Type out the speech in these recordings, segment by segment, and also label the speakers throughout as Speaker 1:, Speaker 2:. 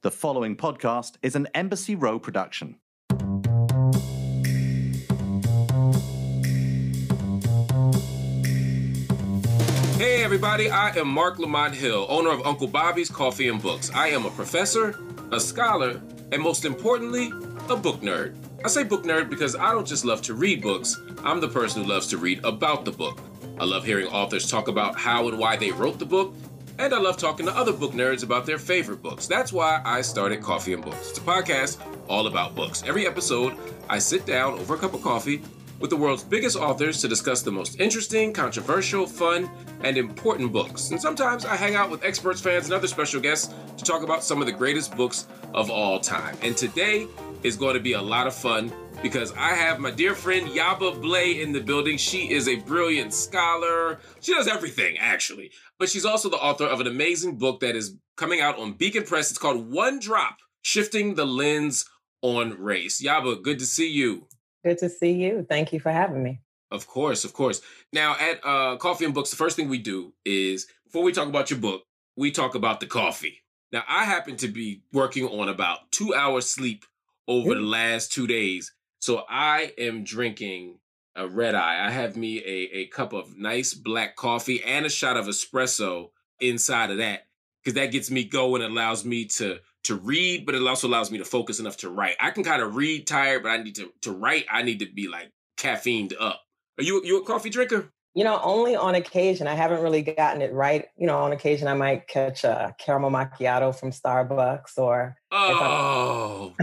Speaker 1: The following podcast is an Embassy Row production.
Speaker 2: Hey everybody, I am Marc Lamont Hill, owner of Uncle Bobby's Coffee and Books. I am a professor, a scholar, and most importantly, a book nerd. I say book nerd because I don't just love to read books, I'm the person who loves to read about the book. I love hearing authors talk about how and why they wrote the book, and I love talking to other book nerds about their favorite books. That's why I started Coffee and Books. It's a podcast all about books. Every episode, I sit down over a cup of coffee with the world's biggest authors to discuss the most interesting, controversial, fun, and important books. And sometimes I hang out with experts, fans, and other special guests to talk about some of the greatest books of all time. And today is going to be a lot of fun because I have my dear friend Yaba Blay in the building. She is a brilliant scholar. She does everything, actually. But she's also the author of an amazing book that is coming out on Beacon Press. It's called One Drop, Shifting the Lens on Race. Yaba, good to see you.
Speaker 3: Good to see you. Thank you for having me.
Speaker 2: Of course, of course. Now, at Coffee and Books, the first thing we do is, before we talk about your book, we talk about the coffee. Now, I happen to be working on about 2 hours sleep over the last 2 days. So I am drinking a red eye. I have me a cup of nice black coffee and a shot of espresso inside of that, because that gets me going, allows me to read, but it also allows me to focus enough to write. I can kind of read tired, but I need to write. I need to be like caffeined up. Are you a coffee drinker?
Speaker 3: You know, only on occasion. I haven't really gotten it right. You know, on occasion I might catch a caramel macchiato from Starbucks or...
Speaker 2: Oh.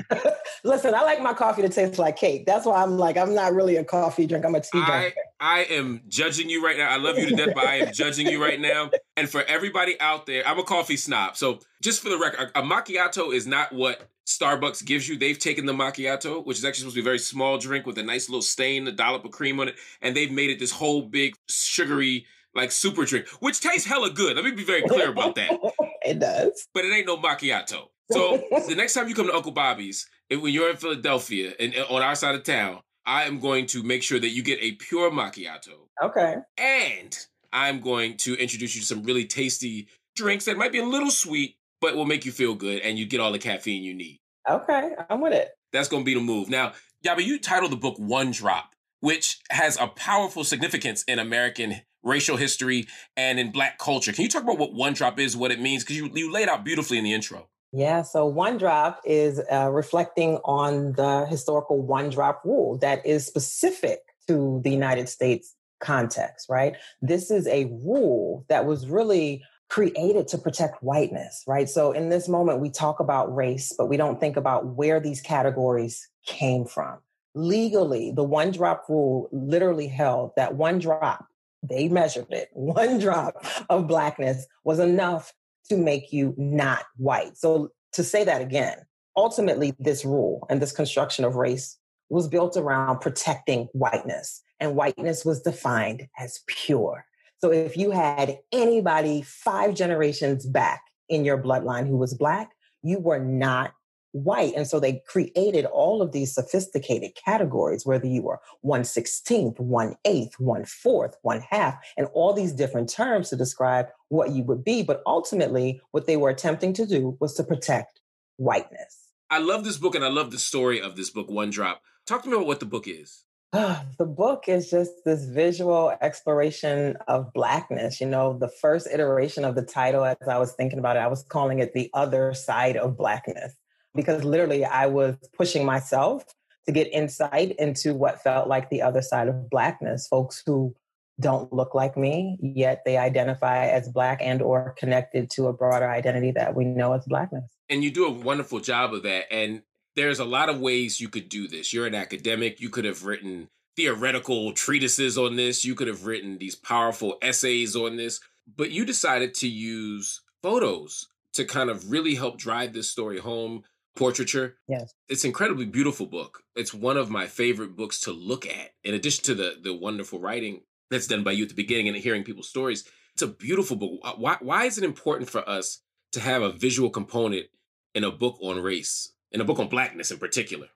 Speaker 3: Listen, I like my coffee to taste like cake. That's why I'm not really a coffee drinker. I'm a tea drinker.
Speaker 2: I am judging you right now. I love you to death, but I am judging you right now. And for everybody out there, I'm a coffee snob. So just for the record, a macchiato is not what Starbucks gives you. They've taken the macchiato, which is actually supposed to be a very small drink with a nice little stain, a dollop of cream on it, and they've made it this whole big sugary, like super drink, which tastes hella good. Let me be very clear about that.
Speaker 3: It does. But
Speaker 2: it ain't no macchiato. So the next time you come to Uncle Bobby's, when you're in Philadelphia and on our side of town, I am going to make sure that you get a pure macchiato.
Speaker 3: Okay.
Speaker 2: And I'm going to introduce you to some really tasty drinks that might be a little sweet, but will make you feel good, and you get all the caffeine you need.
Speaker 3: Okay, I'm with it.
Speaker 2: That's going to be the move. Now, Yaba, you titled the book One Drop, which has a powerful significance in American racial history and in Black culture. Can you talk about what One Drop is, what it means? Because you laid out beautifully in the intro.
Speaker 3: Yeah, so one drop is reflecting on the historical one drop rule that is specific to the United States context, right? This is a rule that was really created to protect whiteness, right? So in this moment, we talk about race, but we don't think about where these categories came from. Legally, the one drop rule literally held that one drop, they measured it, one drop of Blackness was enough to make you not white. So to say that again, ultimately this rule and this construction of race was built around protecting whiteness, and whiteness was defined as pure. So if you had anybody 5 generations back in your bloodline who was Black, you were not white. And so they created all of these sophisticated categories, whether you were 1/16th, 1/8th, 1/4, 1/2, and all these different terms to describe what you would be. But ultimately, what they were attempting to do was to protect whiteness.
Speaker 2: I love this book, and I love the story of this book, One Drop. Talk to me about what the book is.
Speaker 3: The book is just this visual exploration of Blackness. You know, the first iteration of the title, as I was thinking about it, I was calling it The Other Side of Blackness, because literally I was pushing myself to get insight into what felt like the other side of Blackness, folks who don't look like me, yet they identify as Black and or connected to a broader identity that we know as Blackness.
Speaker 2: And you do a wonderful job of that. And there's a lot of ways you could do this. You're an academic. You could have written theoretical treatises on this. You could have written these powerful essays on this. But you decided to use photos to kind of really help drive this story home. Portraiture.
Speaker 3: Yes.
Speaker 2: It's an incredibly beautiful book. It's one of my favorite books to look at. In addition to the wonderful writing that's done by you at the beginning and hearing people's stories, it's a beautiful book. Why is it important for us to have a visual component in a book on race, in a book on Blackness in particular?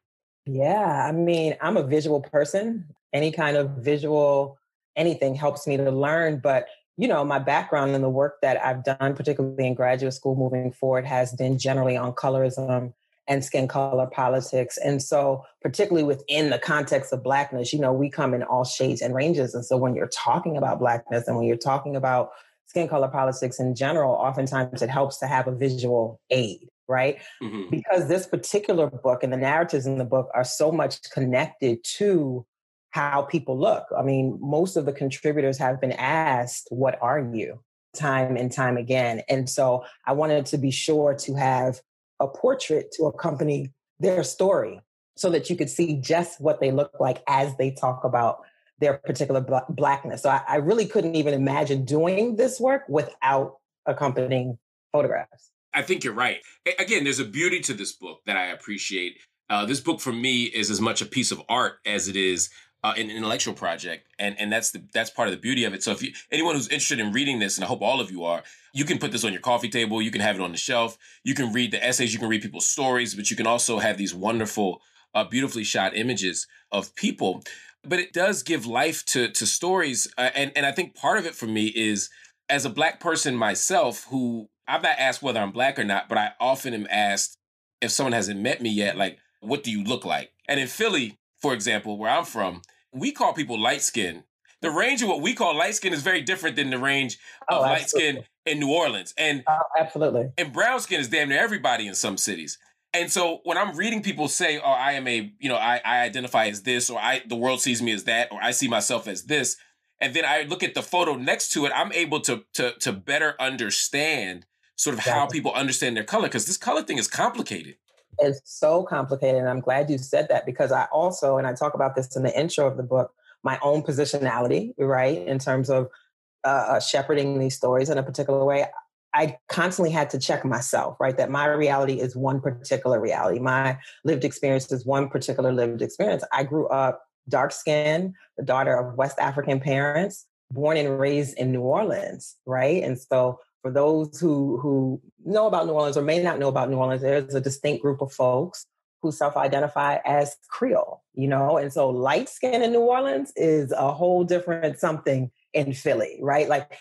Speaker 3: Yeah, I mean, I'm a visual person. Any kind of visual, anything helps me to learn. But my background and the work that I've done, particularly in graduate school moving forward, has been generally on colorism and skin color politics. And so particularly within the context of Blackness, we come in all shades and ranges. And so when you're talking about Blackness and when you're talking about skin color politics in general, oftentimes it helps to have a visual aid, right?
Speaker 2: Mm-hmm.
Speaker 3: Because this particular book and the narratives in the book are so much connected to how people look. I mean, most of the contributors have been asked, what are you? Time and time again. And so I wanted to be sure to have a portrait to accompany their story so that you could see just what they look like as they talk about their particular Blackness. So I really couldn't even imagine doing this work without accompanying photographs.
Speaker 2: I think you're right. Again, there's a beauty to this book that I appreciate. This book for me is as much a piece of art as it is an intellectual project. And that's part of the beauty of it. So if anyone who's interested in reading this, and I hope all of you are, you can put this on your coffee table. You can have it on the shelf. You can read the essays. You can read people's stories, but you can also have these wonderful, beautifully shot images of people. But it does give life to stories. And I think part of it for me is, as a Black person myself, who I'm not asked whether I'm Black or not, but I often am asked, if someone hasn't met me yet, like, what do you look like? And in Philly, for example, where I'm from, we call people light skin. The range of what we call light skin is very different than the range of light skin in New Orleans. And
Speaker 3: absolutely.
Speaker 2: And brown skin is damn near everybody in some cities. And so when I'm reading people say, oh, I am I identify as this, or the world sees me as that, or I see myself as this, and then I look at the photo next to it, I'm able to better understand sort of how people understand their color, because this color thing is complicated.
Speaker 3: It's so complicated. And I'm glad you said that, because I also, and I talk about this in the intro of the book, my own positionality, right, in terms of shepherding these stories in a particular way. I constantly had to check myself, right, that my reality is one particular reality. My lived experience is one particular lived experience. I grew up dark-skinned, the daughter of West African parents, born and raised in New Orleans, right? And so for those who know about New Orleans or may not know about New Orleans, there's a distinct group of folks who self-identify as Creole, And so light skin in New Orleans is a whole different something in Philly, right? Like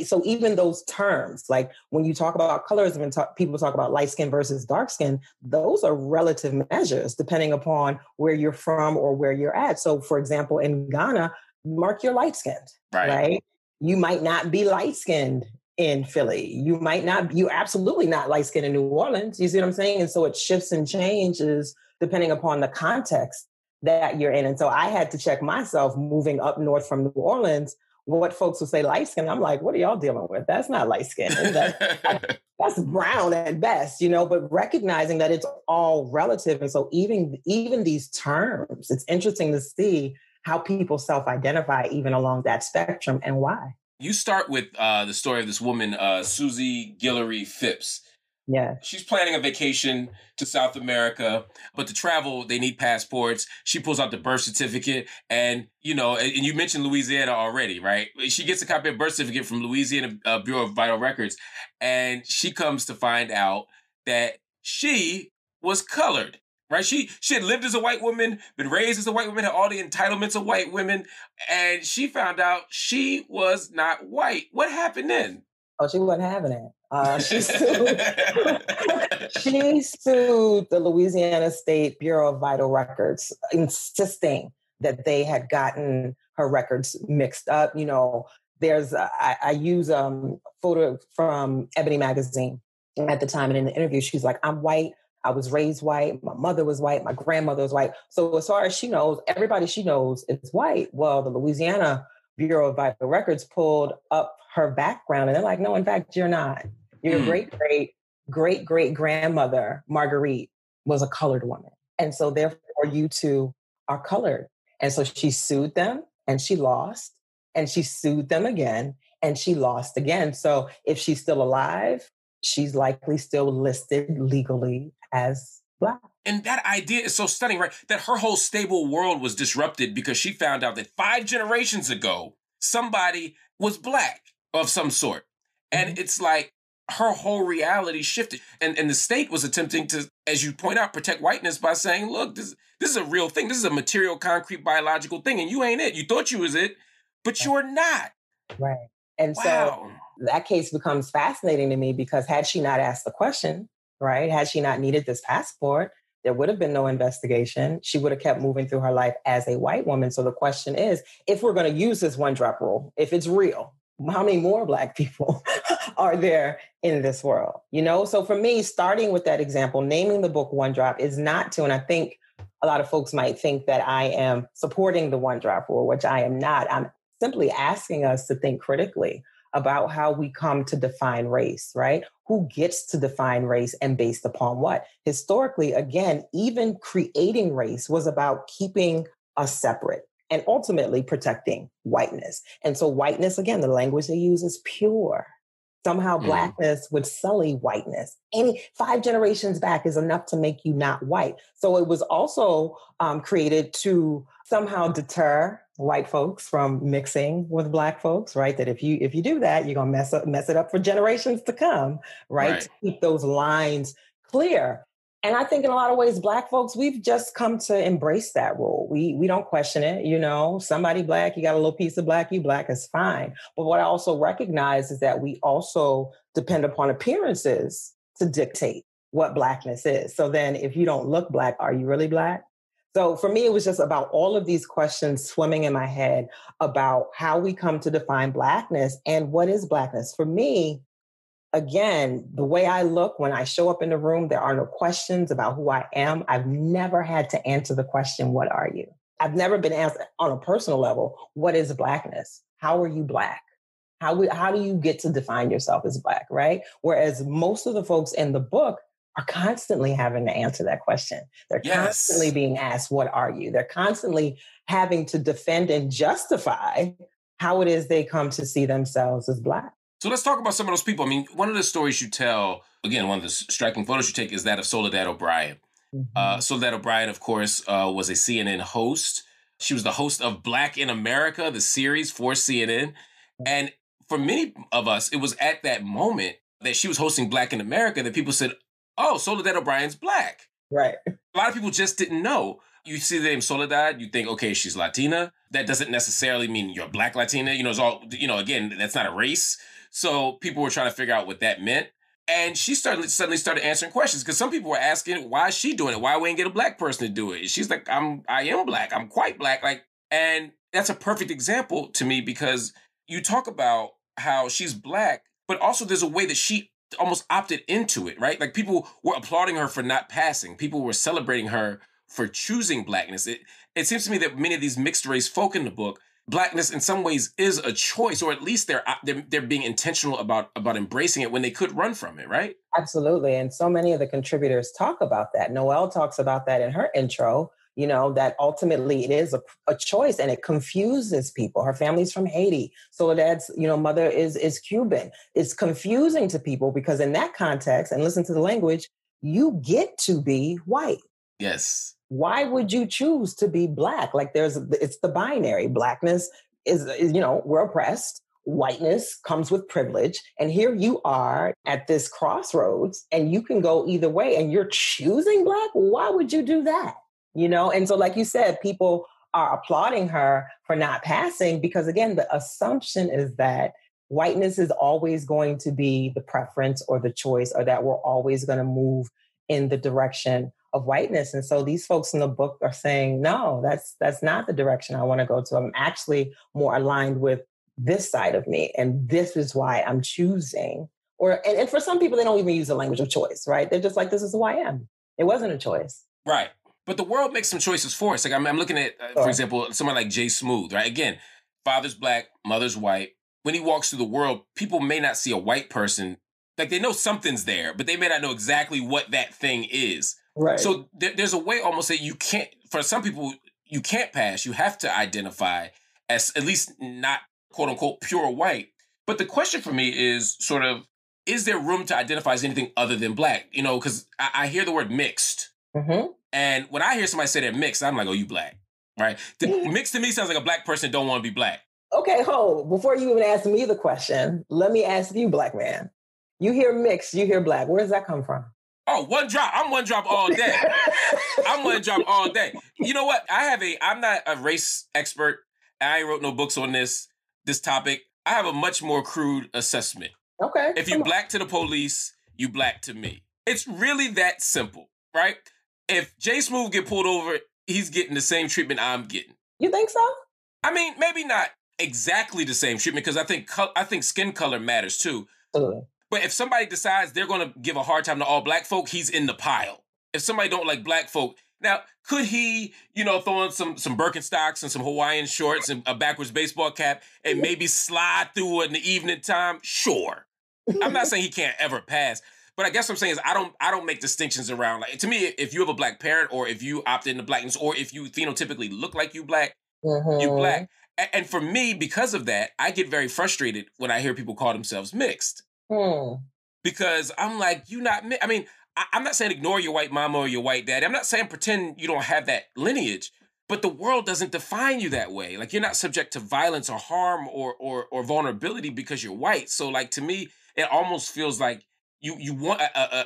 Speaker 3: so even those terms, like when you talk about colorism and people talk about light skin versus dark skin, those are relative measures depending upon where you're from or where you're at. So for example, in Ghana, Mark, you're light skinned, right? You might not be light skinned in Philly. You're absolutely not light skinned in New Orleans. You see what I'm saying? And so it shifts and changes depending upon the context that you're in. And so I had to check myself moving up north from New Orleans, what folks would say light skin. I'm like, what are y'all dealing with? That's not light skin. That's brown at best, but recognizing that it's all relative. And so even these terms, it's interesting to see how people self-identify even along that spectrum and why.
Speaker 2: You start with the story of this woman, Susie Guillory Phipps.
Speaker 3: Yeah.
Speaker 2: She's planning a vacation to South America, but to travel, they need passports. She pulls out the birth certificate and you mentioned Louisiana already, right? She gets a copy of birth certificate from Louisiana Bureau of Vital Records, and she comes to find out that she was colored, right? She had lived as a white woman, been raised as a white woman, had all the entitlements of white women, and she found out she was not white. What happened then?
Speaker 3: Oh, she wasn't having it. She sued the Louisiana State Bureau of Vital Records, insisting that they had gotten her records mixed up. I use a photo from Ebony magazine at the time, and in the interview, she's like, I'm white. I was raised white. My mother was white. My grandmother was white. So as far as she knows, everybody she knows is white. Well, the Louisiana Bureau of Vital Records pulled up her background, and they're like, no, in fact, you're not. Your great grandmother, Marguerite, was a colored woman. And so therefore you two are colored. And so she sued them and she lost, and she sued them again and she lost again. So if she's still alive, she's likely still listed legally as Black.
Speaker 2: And that idea is so stunning, right? That her whole stable world was disrupted because she found out that 5 generations ago, somebody was Black of some sort. And it's like her whole reality shifted. And the state was attempting to, as you point out, protect whiteness by saying, look, this is a real thing. This is a material, concrete, biological thing. And you ain't it. You thought you was it, but you're not.
Speaker 3: Right. And so
Speaker 2: Wow.
Speaker 3: that case becomes fascinating to me because had she not asked the question, right? Had she not needed this passport, there would have been no investigation. She would have kept moving through her life as a white woman. So the question is, if we're going to use this one drop rule, if it's real, how many more Black people are there in this world? You know, so for me, starting with that example, naming the book One Drop is not to, and I think a lot of folks might think that I am supporting the one drop rule, which I am not. I'm simply asking us to think critically about how we come to define race, right? Who gets to define race and based upon what? Historically, again, even creating race was about keeping us separate and ultimately protecting whiteness. And so whiteness, again, the language they use is pure. Somehow Blackness would sully whiteness. Any 5 generations back is enough to make you not white. So it was also created to somehow deter white folks from mixing with Black folks, right? That if you do that, you're gonna mess it up for generations to come, right? To keep those lines clear. And I think in a lot of ways, Black folks, we've just come to embrace that rule. We don't question it. You know, somebody Black, you got a little piece of Black, you Black, is fine. But what I also recognize is that we also depend upon appearances to dictate what Blackness is. So then if you don't look Black, are you really Black? So for me, it was just about all of these questions swimming in my head about how we come to define Blackness and what is Blackness. For me, again, the way I look when I show up in the room, there are no questions about who I am. I've never had to answer the question, what are you? I've never been asked on a personal level, what is Blackness? How are you Black? How do you get to define yourself as Black, right? Whereas most of the folks in the book are constantly having to answer that question. They're constantly being asked, what are you? They're constantly having to defend and justify how it is they come to see themselves as Black.
Speaker 2: So let's talk about some of those people. I mean, one of the stories you tell, again, one of the striking photos you take is that of Soledad O'Brien. Soledad O'Brien, of course, was a CNN host. She was the host of Black in America, the series for CNN. And for many of us, it was at that moment that she was hosting Black in America that people said, oh, Soledad O'Brien's Black.
Speaker 3: Right.
Speaker 2: A lot of people just didn't know. You see the name Soledad, you think, okay, she's Latina. That doesn't necessarily mean you're Black Latina. You know, it's all, you know, again, that's not a race. So people were trying to figure out what that meant. And she suddenly started answering questions because some people were asking, why is she doing it? Why we ain't get a Black person to do it? She's like, I am Black. I'm quite Black. Like, and that's a perfect example to me because you talk about how she's Black, but also there's a way that she almost opted into it, right? Like people were applauding her for not passing. People were celebrating her for choosing Blackness. It seems to me that many of these mixed race folk in the book, Blackness in some ways is a choice, or at least they're being intentional about embracing it when they could run from it, right?
Speaker 3: Absolutely. And so many of the contributors talk about that. Noelle talks about that in her intro, you know, that ultimately it is a choice and it confuses people. Her family's from Haiti. Soledad's, you know, mother is Cuban. It's confusing to people because in that context, and listen to the language, you get to be white.
Speaker 2: Yes.
Speaker 3: Why would you choose to be Black? Like it's the binary. Blackness is, you know, we're oppressed. Whiteness comes with privilege. And here you are at this crossroads and you can go either way and you're choosing Black. Why would you do that? You know? And so, like you said, people are applauding her for not passing because, again, the assumption is that whiteness is always going to be the preference or the choice, or that we're always going to move in the direction of whiteness. And so these folks in the book are saying, no, that's not the direction I want to go to. I'm actually more aligned with this side of me. And this is why I'm choosing. And for some people, they don't even use the language of choice, right? They're just like, this is who I am. It wasn't a choice.
Speaker 2: Right. But the world makes some choices for us. Like I'm looking at, for example, someone like Jay Smooth, right? Again, father's Black, mother's white. When he walks through the world, people may not see a white person. Like they know something's there, but they may not know exactly what that thing is.
Speaker 3: Right.
Speaker 2: So there's a way almost that you can't, for some people, you can't pass. You have to identify as at least not quote unquote pure white. But the question for me is sort of, is there room to identify as anything other than Black? You know, because I hear the word mixed.
Speaker 3: Mm-hmm.
Speaker 2: And when I hear somebody say they're mixed, I'm like, oh, you Black, right? Mixed to me sounds like a Black person don't want to be Black.
Speaker 3: Okay, hold. Before you even ask me the question, let me ask you, Black man. You hear mixed, you hear Black. Where does that come from?
Speaker 2: Oh, one drop. I'm one drop all day. I'm one drop all day. You know what? I'm not a race expert. I ain't wrote no books on this topic. I have a much more crude assessment.
Speaker 3: Okay.
Speaker 2: If you black to the police, you black to me. It's really that simple, right? If Jay Smooth get pulled over, he's getting the same treatment I'm getting.
Speaker 3: You think so?
Speaker 2: I mean, maybe not exactly the same treatment, because I think skin color matters too. But if somebody decides they're going to give a hard time to all black folk, he's in the pile. If somebody don't like black folk, now, could he, throw on some Birkenstocks and some Hawaiian shorts and a backwards baseball cap and maybe slide through in the evening time? Sure. I'm not saying he can't ever pass, but I guess what I'm saying is I don't make distinctions around, like, to me, if you have a black parent, or if you opt into blackness, or if you phenotypically look like you black, you black. And for me, because of that, I get very frustrated when I hear people call themselves mixed. Because I'm like, you not, I mean, I'm not saying ignore your white mama or your white daddy. I'm not saying pretend you don't have that lineage, but the world doesn't define you that way. Like, you're not subject to violence or harm or vulnerability because you're white. So, like, to me, it almost feels like you want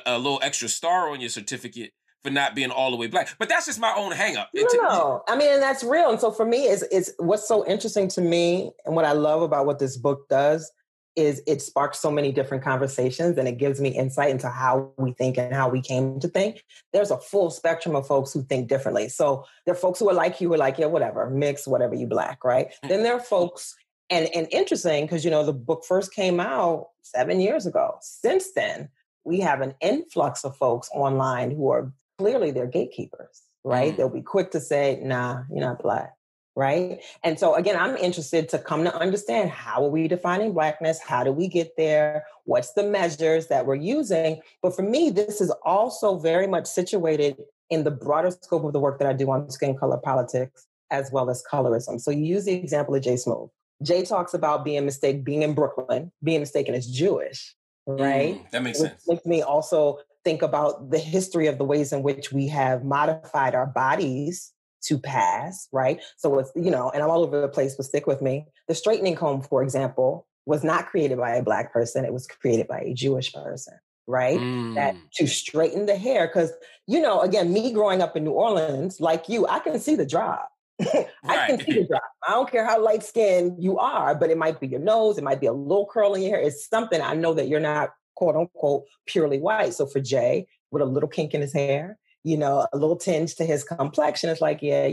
Speaker 2: a little extra star on your certificate for not being all the way black. But that's just my own hang up.
Speaker 3: No, I mean, and that's real. And so for me, it's what's so interesting to me, and what I love about what this book does, is it sparks so many different conversations, and it gives me insight into how we think and how we came to think. There's a full spectrum of folks who think differently. So there are folks who are like you, who are like, yeah, whatever, mix, whatever, you black, right? Then there are folks, and interesting, because, the book first came out 7 years ago. Since then, we have an influx of folks online who are clearly they're gatekeepers, right? They'll be quick to say, nah, you're not black. Right. And so, again, I'm interested to come to understand, how are we defining blackness? How do we get there? What's the measures that we're using? But for me, this is also very much situated in the broader scope of the work that I do on skin color politics, as well as colorism. So you use the example of Jay Smooth. Jay talks about being in Brooklyn, being mistaken as Jewish, right?
Speaker 2: That makes sense.
Speaker 3: Which makes me also think about the history of the ways in which we have modified our bodies to pass, right? So it's, and I'm all over the place, but stick with me. The straightening comb, for example, was not created by a black person. It was created by a Jewish person, right? That to straighten the hair, because, again, me growing up in New Orleans, like you, I can see the drop. I can see the drop. I don't care how light skinned you are, but it might be your nose. It might be a little curl in your hair. It's something. I know that you're not, quote unquote, purely white. So for Jay, with a little kink in his hair, a little tinge to his complexion, it's like, yeah,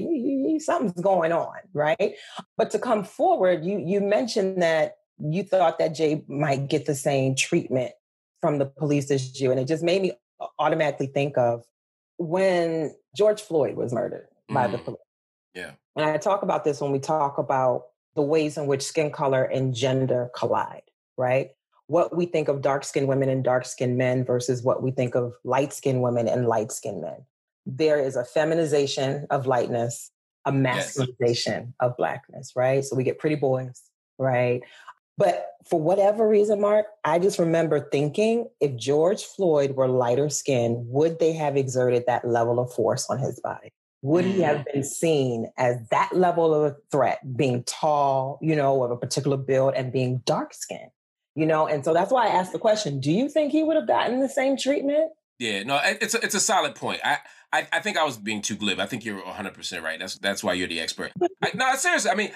Speaker 3: something's going on, right? But to come forward, you mentioned that you thought that Jay might get the same treatment from the police as you, and it just made me automatically think of when George Floyd was murdered by the police.
Speaker 2: Yeah.
Speaker 3: And I talk about this when we talk about the ways in which skin color and gender collide, right? What we think of dark-skinned women and dark-skinned men versus what we think of light-skinned women and light-skinned men. There is a feminization of lightness, a masculinization of blackness, right? So we get pretty boys, right? But for whatever reason, Mark, I just remember thinking, if George Floyd were lighter skinned, would they have exerted that level of force on his body? Would he have been seen as that level of a threat, being tall, of a particular build, and being dark-skinned? And so that's why I asked the question, do you think he would have gotten the same treatment?
Speaker 2: Yeah, no, it's a solid point. I think I was being too glib. I think you're 100% right. That's why you're the expert. No, seriously, I mean,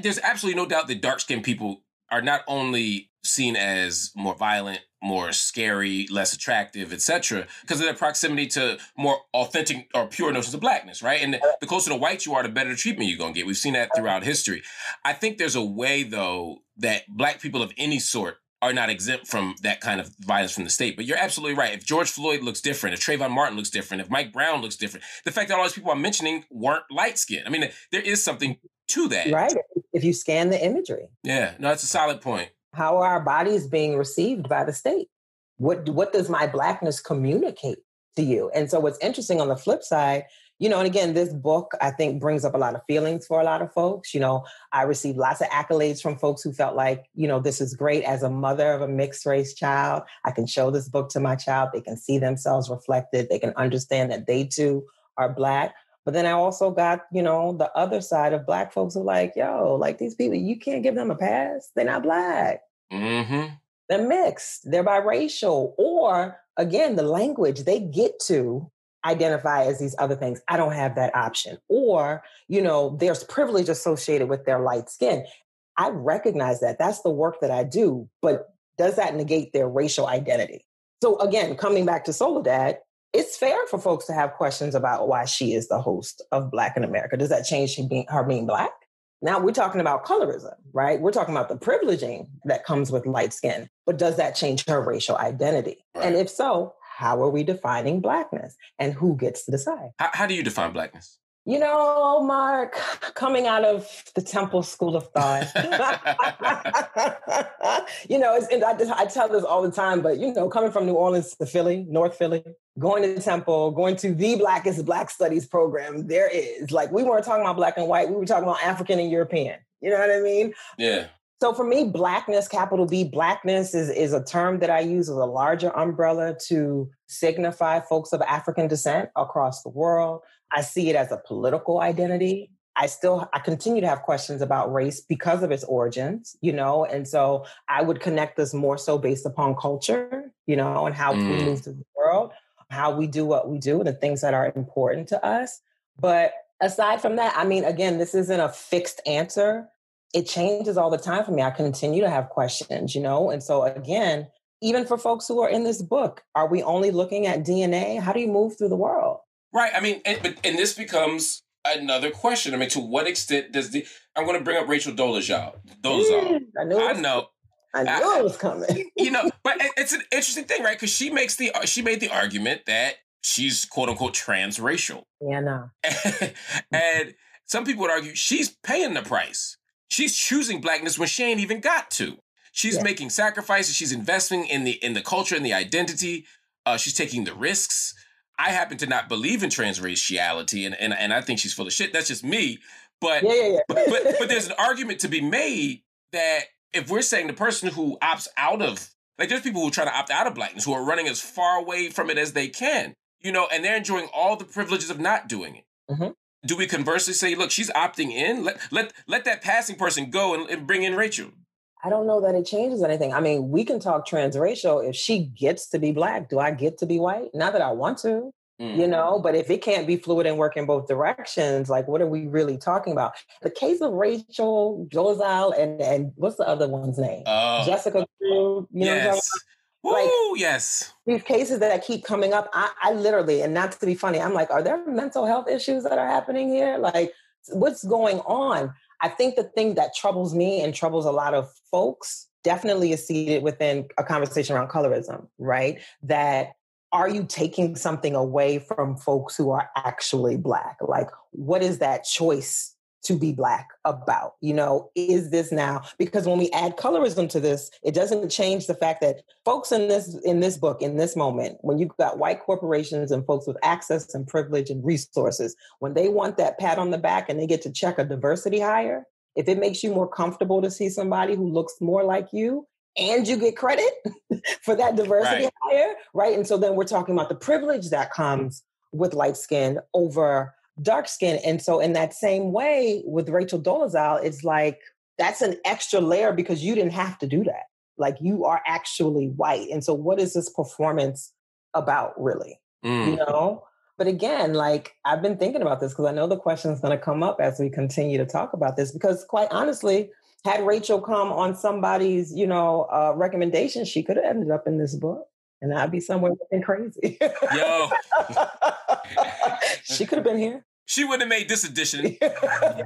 Speaker 2: there's absolutely no doubt that dark-skinned people are not only seen as more violent, more scary, less attractive, etc., because of their proximity to more authentic or pure notions of blackness, right? And the closer to white you are, the better treatment you're going to get. We've seen that throughout history. I think there's a way, though, that black people of any sort are not exempt from that kind of violence from the state. But you're absolutely right. If George Floyd looks different, if Trayvon Martin looks different, if Mike Brown looks different, the fact that all these people I'm mentioning weren't light-skinned. I mean, there is something to that.
Speaker 3: Right. If you scan the imagery.
Speaker 2: Yeah, no, that's a solid point.
Speaker 3: How are our bodies being received by the state? What does my blackness communicate to you? And so what's interesting on the flip side, and again, this book, I think, brings up a lot of feelings for a lot of folks. I received lots of accolades from folks who felt like, this is great. As a mother of a mixed race child, I can show this book to my child. They can see themselves reflected. They can understand that they too are black. But then I also got, the other side of black folks who are like, like these people, you can't give them a pass. They're not black.
Speaker 2: Mm-hmm.
Speaker 3: They're mixed. They're biracial. Or again, the language, they get to identify as these other things. I don't have that option. Or, there's privilege associated with their light skin. I recognize that. That's the work that I do. But does that negate their racial identity? So again, coming back to Soledad, it's fair for folks to have questions about why she is the host of Black in America. Does that change her being Black? Now we're talking about colorism, right? We're talking about the privileging that comes with light skin, but does that change her racial identity? Right. And if so, how are we defining Blackness and who gets to decide?
Speaker 2: How do you define Blackness?
Speaker 3: You know, Mark, coming out of the Temple School of Thought, I tell this all the time, but, coming from New Orleans to Philly, North Philly, going to Temple, going to the Blackest Black Studies program, there is. Like, we weren't talking about Black and white, we were talking about African and European. You know what I mean?
Speaker 2: Yeah.
Speaker 3: So for me, Blackness, capital B, Blackness is a term that I use as a larger umbrella to signify folks of African descent across the world. I see it as a political identity. I continue to have questions about race because of its origins, and so I would connect this more so based upon culture, and how we move through the world, how we do what we do, and the things that are important to us. But aside from that, I mean, again, this isn't a fixed answer. It changes all the time for me. I continue to have questions, and so again, even for folks who are in this book, are we only looking at DNA? How do you move through the world?
Speaker 2: Right. I mean, and this becomes another question. I mean, to what extent does I'm going to bring up Rachel Dolezal.
Speaker 3: I knew it was coming.
Speaker 2: But it's an interesting thing, right? Because she made the argument that she's quote unquote transracial.
Speaker 3: Yeah, no.
Speaker 2: And some people would argue she's paying the price. She's choosing Blackness when she ain't even got to. She's making sacrifices. She's investing in the culture and the identity. She's taking the risks. I happen to not believe in transraciality, and I think she's full of shit. That's just me. But but there's an argument to be made that if we're saying the person who opts out of, like, there's people who try to opt out of Blackness, who are running as far away from it as they can, and they're enjoying all the privileges of not doing it. Mm-hmm. Do we conversely say, look, she's opting in? Let that passing person go and bring in Rachel?
Speaker 3: I don't know that it changes anything. I mean, we can talk transracial. If she gets to be Black, do I get to be white? Not that I want to, but if it can't be fluid and work in both directions, like, what are we really talking about? The case of Rachel Dolezal and what's the other one's name? Jessica Drew.
Speaker 2: Yes. Woo, yes.
Speaker 3: These cases that keep coming up, I literally, and not to be funny, I'm like, are there mental health issues that are happening here? Like, what's going on? I think the thing that troubles me and troubles a lot of folks definitely is seated within a conversation around colorism, right? That are you taking something away from folks who are actually Black? Like, what is that choice to be Black about? Is this now? Because when we add colorism to this, it doesn't change the fact that folks in this book, in this moment, when you've got white corporations and folks with access and privilege and resources, when they want that pat on the back and they get to check a diversity hire, if it makes you more comfortable to see somebody who looks more like you and you get credit for that diversity hire, right? And so then we're talking about the privilege that comes with light skin over dark skin. And so in that same way with Rachel Dolezal, it's like, that's an extra layer because you didn't have to do that. Like, you are actually white. And so what is this performance about, really? But again, like, I've been thinking about this because I know the question is going to come up as we continue to talk about this, because quite honestly, had Rachel come on somebody's, recommendation, she could have ended up in this book. And I'd be somewhere looking crazy.
Speaker 2: Yo.
Speaker 3: She could have been here.
Speaker 2: She wouldn't have made this edition. The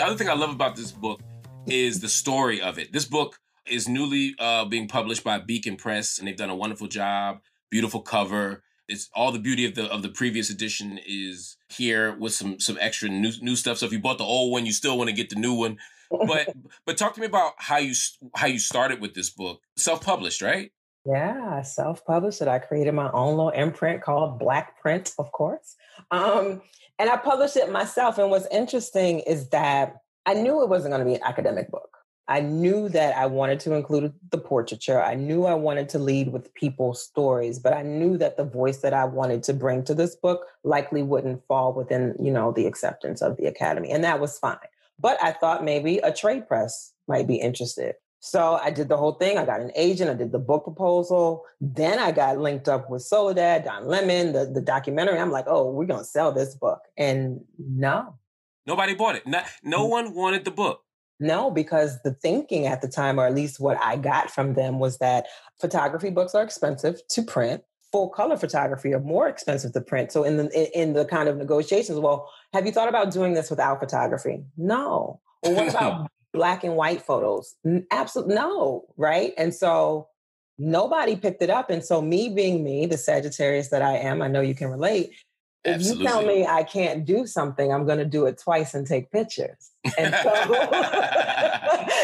Speaker 2: other thing I love about this book is the story of it. This book is newly being published by Beacon Press, and they've done a wonderful job. Beautiful cover. It's all the beauty of the previous edition is here with some extra new stuff. So if you bought the old one, you still want to get the new one. But talk to me about how you started with this book. Self-published, right?
Speaker 3: Yeah, I self-published it. I created my own little imprint called Black Print, of course. And I published it myself. And what's interesting is that I knew it wasn't going to be an academic book. I knew that I wanted to include the portraiture. I knew I wanted to lead with people's stories, but I knew that the voice that I wanted to bring to this book likely wouldn't fall within, the acceptance of the Academy. And that was fine. But I thought maybe a trade press might be interested. So I did the whole thing. I got an agent. I did the book proposal. Then I got linked up with Soledad, Don Lemon, the documentary. I'm like, oh, we're going to sell this book. And no.
Speaker 2: Nobody bought it. No one wanted the book.
Speaker 3: No, because the thinking at the time, or at least what I got from them, was that photography books are expensive to print. Full color photography are more expensive to print. So in the kind of negotiations, well, have you thought about doing this without photography? No. Well, what about black and white photos? Absolutely no, right? And so nobody picked it up. And so me being me, the Sagittarius that I am, I know you can relate.
Speaker 2: Absolutely.
Speaker 3: If you tell me I can't do something, I'm going to do it twice and take pictures. And so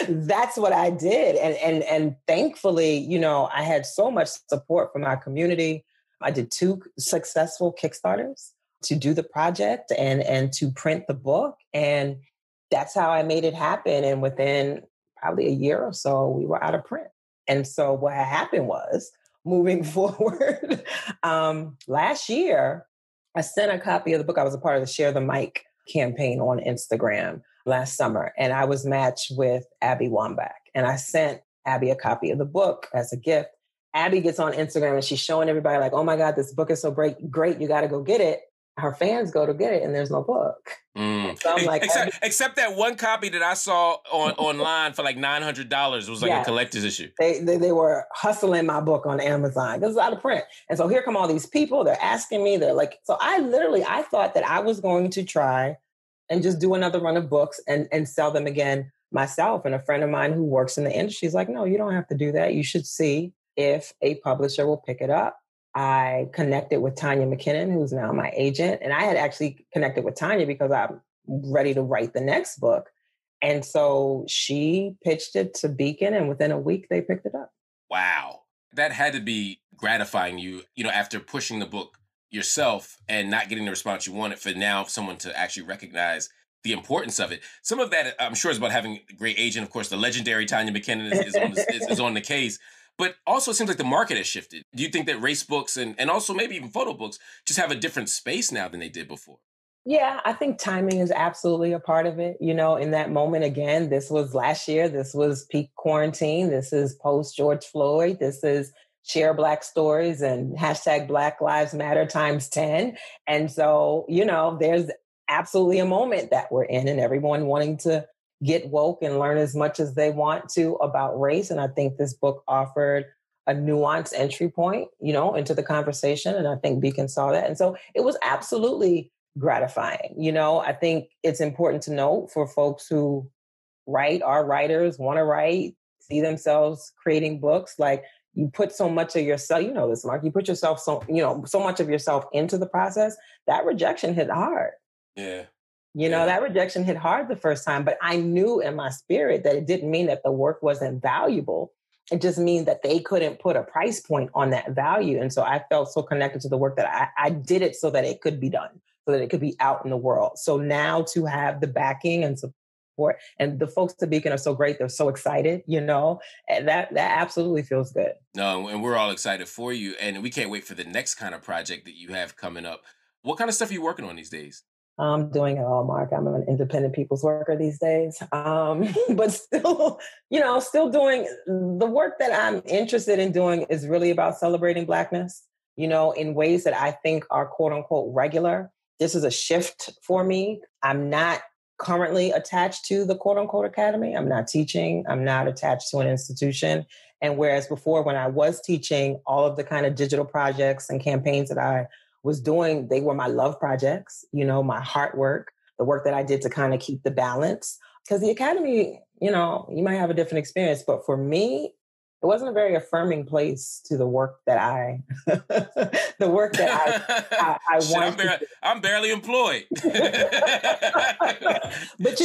Speaker 3: that's what I did. And thankfully, you know, I had so much support from our community. I did 2 successful Kickstarters to do the project and to print the book. And that's how I made it happen. And within probably a year or so, we were out of print. And so what happened was, moving forward, last year, I sent a copy of the book. I was a part of the Share the Mic campaign on Instagram last summer, and I was matched with Abby Wambach. And I sent Abby a copy of the book as a gift. Abby gets on Instagram and she's showing everybody like, oh my God, this book is so great, you got to go get it. Her fans go to get it and there's no book. So I'm like,
Speaker 2: except that one copy that I saw online for like $900. It was like a collector's issue.
Speaker 3: They were hustling my book on Amazon because it's out of print. And so here come all these people. They're asking me. They're like, so I thought that I was going to try and just do another run of books and sell them again myself. And a friend of mine who works in the industry is like, no, you don't have to do that. You should see if a publisher will pick it up. I connected with Tanya McKinnon, who's now my agent. And I had actually connected with Tanya because I'm ready to write the next book. And so she pitched it to Beacon, and within a week, they picked it up.
Speaker 2: Wow. That had to be gratifying you, after pushing the book yourself and not getting the response you wanted, for now someone to actually recognize the importance of it. Some of that, I'm sure, is about having a great agent. Of course, the legendary Tanya McKinnon is on the case. But also, it seems like the market has shifted. Do you think that race books and also maybe even photo books just have a different space now than they did before?
Speaker 3: Yeah, I think timing is absolutely a part of it. In that moment, again, this was last year. This was peak quarantine. This is post George Floyd. This is share Black stories and hashtag Black Lives Matter times 10. And so, there's absolutely a moment that we're in, and everyone wanting to get woke and learn as much as they want to about race. And I think this book offered a nuanced entry point, into the conversation. And I think Beacon saw that. And so it was absolutely gratifying. I think it's important to note for folks who are writers, want to write, see themselves creating books, like, you put so much of yourself, this, Mark, you put yourself so much of yourself into the process. That rejection hit hard.
Speaker 2: Yeah.
Speaker 3: That rejection hit hard the first time, but I knew in my spirit that it didn't mean that the work wasn't valuable. It just means that they couldn't put a price point on that value. And so I felt so connected to the work that I did it so that it could be done, so that it could be out in the world. So now to have the backing and support, and the folks at Beacon are so great. They're so excited, and that absolutely feels good.
Speaker 2: No, and we're all excited for you. And we can't wait for the next kind of project that you have coming up. What kind of stuff are you working on these days?
Speaker 3: I'm doing it all, Mark. I'm an independent people's worker these days. But still, still doing the work that I'm interested in doing is really about celebrating Blackness, in ways that I think are quote unquote regular. This is a shift for me. I'm not currently attached to the quote unquote academy. I'm not teaching. I'm not attached to an institution. And whereas before, when I was teaching, all of the kind of digital projects and campaigns that I was doing, they were my love projects, my heart work, the work that I did to kind of keep the balance. Because the academy, you might have a different experience, but for me, it wasn't a very affirming place to the work that I want.
Speaker 2: I'm barely employed.
Speaker 3: But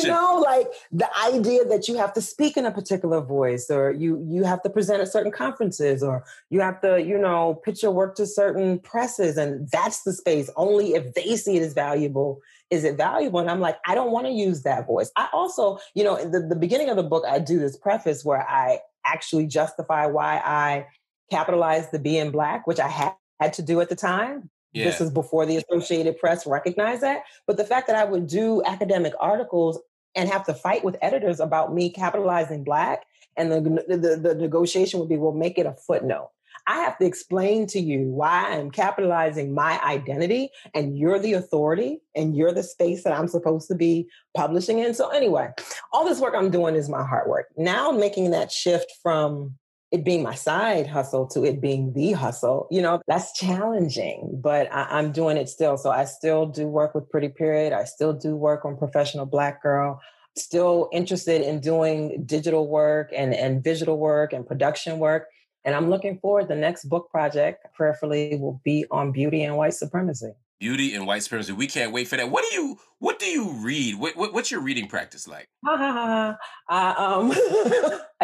Speaker 3: like the idea that you have to speak in a particular voice, or you have to present at certain conferences, or you have to, pitch your work to certain presses, and that's the space. Only if they see it as valuable is it valuable. And I'm like, I don't want to use that voice. I also, in the beginning of the book, I do this preface where I actually justify why I capitalized the being Black, which I had to do at the time. Yeah. This is before the Associated Press recognized that. But the fact that I would do academic articles and have to fight with editors about me capitalizing Black And the negotiation would be, we'll make it a footnote. I have to explain to you why I'm capitalizing my identity and you're the authority and you're the space that I'm supposed to be publishing in. So anyway, all this work I'm doing is my hard work. Now making that shift from it being my side hustle to it being the hustle, that's challenging, but I'm doing it still. So I still do work with Pretty Period. I still do work on Professional Black Girl. Still interested in doing digital work and visual work and production work. And I'm looking forward. The next book project, prayerfully, will be on beauty and white supremacy.
Speaker 2: Beauty and white supremacy. We can't wait for that. What do you read? What's your reading practice like?
Speaker 3: I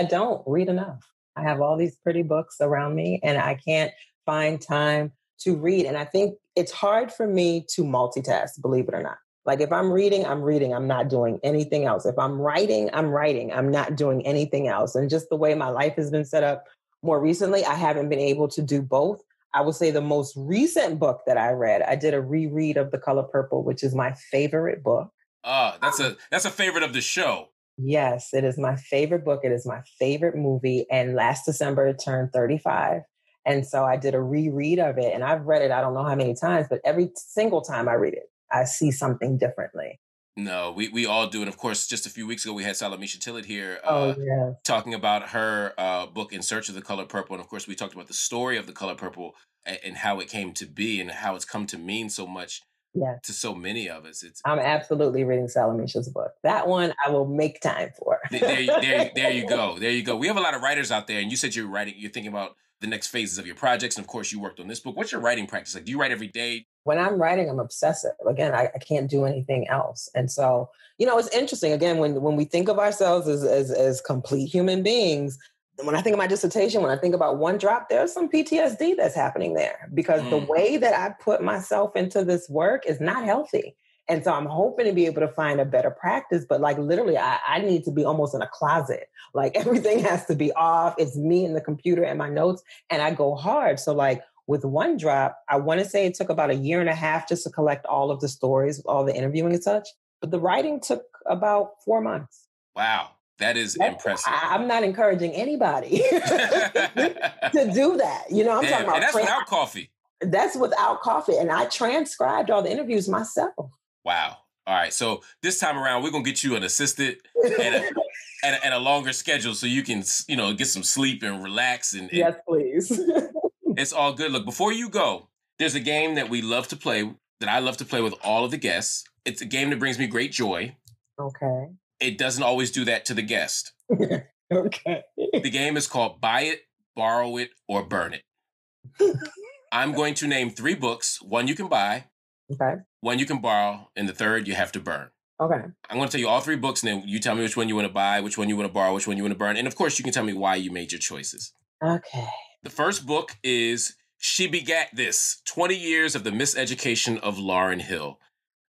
Speaker 3: don't read enough. I have all these pretty books around me and I can't find time to read. And I think it's hard for me to multitask, believe it or not. Like if I'm reading, I'm reading. I'm not doing anything else. If I'm writing, I'm writing. I'm not doing anything else. And just the way my life has been set up more recently, I haven't been able to do both. I would say the most recent book that I read, I did a reread of The Color Purple, which is my favorite book.
Speaker 2: That's a favorite of the show.
Speaker 3: Yes, it is my favorite book. It is my favorite movie. And last December, it turned 35. And so I did a reread of it. And I've read it, I don't know how many times, but every single time I read it, I see something differently.
Speaker 2: No, we all do. And of course, just a few weeks ago, we had Salamisha Tillett here talking about her book, In Search of the Color Purple. And of course, we talked about the story of the Color Purple and how it came to be and how it's come to mean so much to so many of us.
Speaker 3: I'm absolutely reading Salamisha's book. That one I will make time for.
Speaker 2: there you go. There you go. We have a lot of writers out there. And you said you're thinking about the next phases of your projects. And of course, you worked on this book. What's your writing practice like? Do you write every day?
Speaker 3: When I'm writing, I'm obsessive. Again, I can't do anything else. And so, it's interesting. Again, when we think of ourselves as complete human beings, when I think of my dissertation, when I think about One Drop, there's some PTSD that's happening there because the way that I put myself into this work is not healthy. And so I'm hoping to be able to find a better practice. But like literally, I need to be almost in a closet. Like everything has to be off. It's me and the computer and my notes. And I go hard. So like with One Drop, I want to say it took about 1.5 years just to collect all of the stories, all the interviewing and such. But the writing took about 4 months.
Speaker 2: Wow. That's impressive.
Speaker 3: I'm not encouraging anybody to do that. I'm talking about.
Speaker 2: And that's without coffee.
Speaker 3: That's without coffee. And I transcribed all the interviews myself.
Speaker 2: Wow. All right. So this time around, we're going to get you an assistant and a longer schedule so you can, get some sleep and relax. And
Speaker 3: yes, please.
Speaker 2: It's all good. Look, before you go, there's a game that I love to play with all of the guests. It's a game that brings me great joy.
Speaker 3: Okay.
Speaker 2: It doesn't always do that to the guest.
Speaker 3: Okay.
Speaker 2: The game is called Buy It, Borrow It, or Burn It. I'm going to name 3 books. 1 you can buy.
Speaker 3: Okay.
Speaker 2: 1 you can borrow. And the 3rd you have to burn.
Speaker 3: Okay.
Speaker 2: I'm going to tell you all 3 books, and then you tell me which one you want to buy, which one you want to borrow, which one you want to burn. And of course, you can tell me why you made your choices.
Speaker 3: Okay.
Speaker 2: The first book is She Begat This, 20 Years of the Miseducation of Lauryn Hill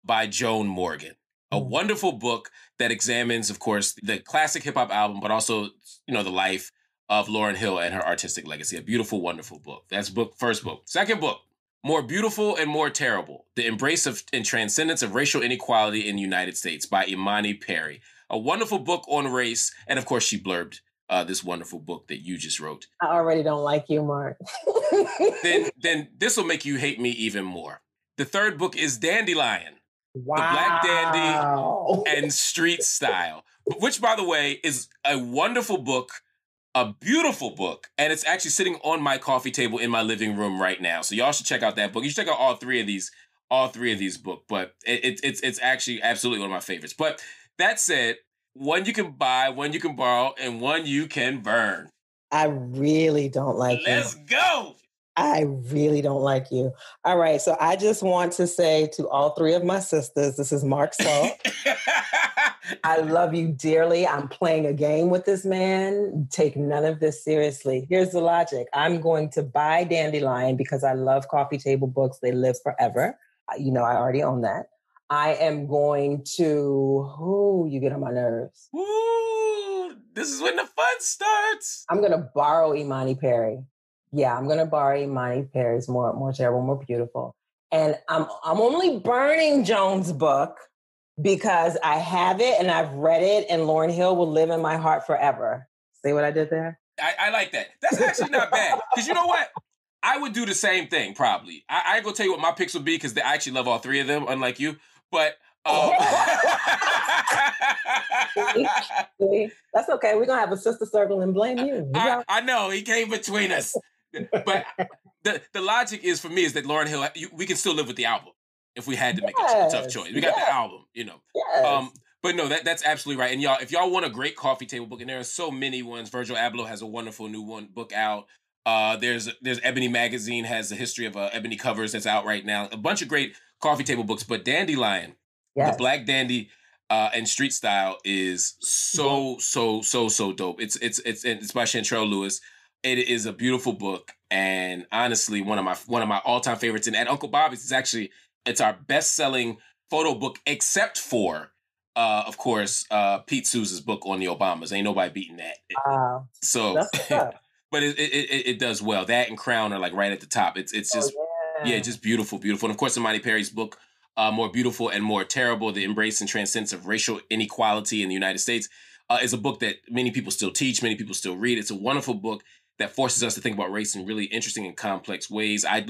Speaker 2: by Joan Morgan. A wonderful book that examines, of course, the classic hip-hop album, but also, the life of Lauryn Hill and her artistic legacy. A beautiful, wonderful book. That's first book. Second book, More Beautiful and More Terrible, The Embrace of and Transcendence of Racial Inequality in the United States by Imani Perry. A wonderful book on race. And of course, she blurbed this wonderful book that you just wrote.
Speaker 3: I already don't like you, Mark.
Speaker 2: then this will make you hate me even more. The third book is Dandelion.
Speaker 3: Wow.
Speaker 2: The Black Dandy and Street Style, which, by the way, is a wonderful book, a beautiful book, and it's actually sitting on my coffee table in my living room right now. So y'all should check out that book. You should check out all three of these books, but it's actually absolutely one of my favorites. But that said, 1 you can buy, 1 you can borrow, and 1 you can burn.
Speaker 3: I really don't like you.
Speaker 2: Let's go!
Speaker 3: I really don't like you. All right. So I just want to say to all 3 of my sisters, this is Mark's fault. I love you dearly. I'm playing a game with this man. Take none of this seriously. Here's the logic. I'm going to buy Dandelion because I love coffee table books. They live forever. I already own that. I am going to, you get on my nerves.
Speaker 2: Ooh, this is when the fun starts.
Speaker 3: I'm going to borrow Imani Perry. Yeah, I'm going to borrow Imani Perry's More Terrible, More Beautiful. And I'm only burning Joan's book because I have it and I've read it and Lauryn Hill will live in my heart forever. See what I did there?
Speaker 2: I like that. That's actually not bad. Because you know what? I would do the same thing, probably. I ain't gonna tell you what my picks would be, because I actually love all three of them, unlike you. But
Speaker 3: See? That's okay. We're gonna have a sister circle and blame you.
Speaker 2: I know, he came between us. But the logic is, for me, is that Lauryn Hill, we can still live with the album if we had to make a tough choice. We got the album, you know.
Speaker 3: Yes.
Speaker 2: But no, that's absolutely right. And y'all, if y'all want a great coffee table book, and there are so many ones, Virgil Abloh has a wonderful new book out. There's Ebony Magazine has a history of ebony covers that's out right now. A bunch of great coffee table books. But Dandelion, the Black Dandy and Street Style is so dope. It's by Chantrell Lewis. It is a beautiful book, and honestly, one of my all-time favorites. And at Uncle Bobby's, it's our best-selling photo book, except for of course, Pete Souza's book on the Obamas. Ain't nobody beating that. So, but it does well. That and Crown are like right at the top. It's just just beautiful. And of course, Imani Perry's book, More Beautiful and More Terrible: The Embrace and Transcendence of Racial Inequality in the United States, is a book that many people still teach, many people still read. It's a wonderful book that forces us to think about race in really interesting and complex ways. I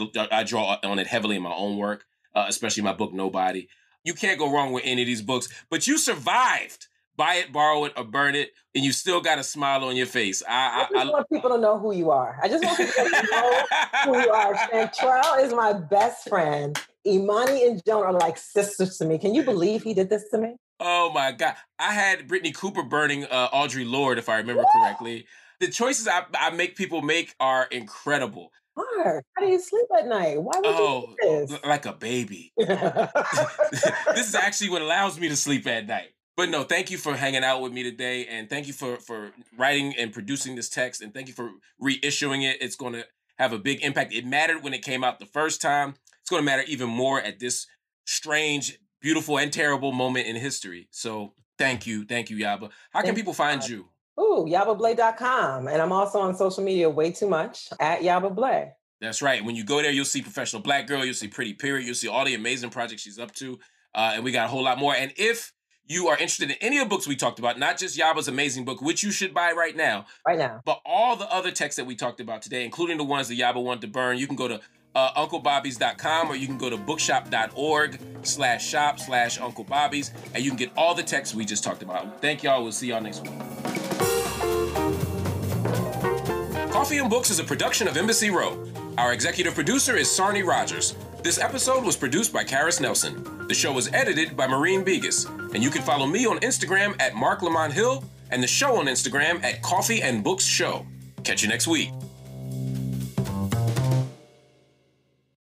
Speaker 2: draw on it heavily in my own work, especially my book, Nobody. You can't go wrong with any of these books, but you survived. Buy it, borrow it, or burn it, and you still got a smile on your face.
Speaker 3: I just want people to know who you are. I just want people to know who you are. Chantrell is my best friend. Imani and Joan are like sisters to me. Can you believe he did this to me?
Speaker 2: Oh, my God. I had Brittany Cooper burning Audre Lorde, if I remember correctly. The choices I make people make are incredible.
Speaker 3: Mark, how do you sleep at night? Why would you do this?
Speaker 2: Like a baby. This is actually what allows me to sleep at night. But no, thank you for hanging out with me today, and thank you for writing and producing this text, and thank you for reissuing it. It's going to have a big impact. It mattered when it came out the first time. It's going to matter even more at this strange, beautiful, and terrible moment in history. So thank you, Yaba. How can people find you?
Speaker 3: yabablay.com. And I'm also on social media way too much at Yaba Blay.
Speaker 2: That's right. When you go there, you'll see Professional Black Girl, you'll see Pretty Period, you'll see all the amazing projects she's up to. And we got a whole lot more. And if you are interested in any of the books we talked about, not just Yaba's amazing book, which you should buy right now, but all the other texts that we talked about today, including the ones that Yaba wanted to burn, you can go to UncleBobbies.com, or you can go to bookshop.org/shop/Uncle Bobbies, and you can get all the texts we just talked about. Thank y'all. We'll see y'all next week. Coffee and Books is a production of Embassy Row. Our executive producer is Sarni Rogers. This episode was produced by Karis Nelson. The show was edited by Maureen Begas. And you can follow me on Instagram at Marc Lamont Hill, and the show on Instagram at Coffee and Books Show. Catch you next week.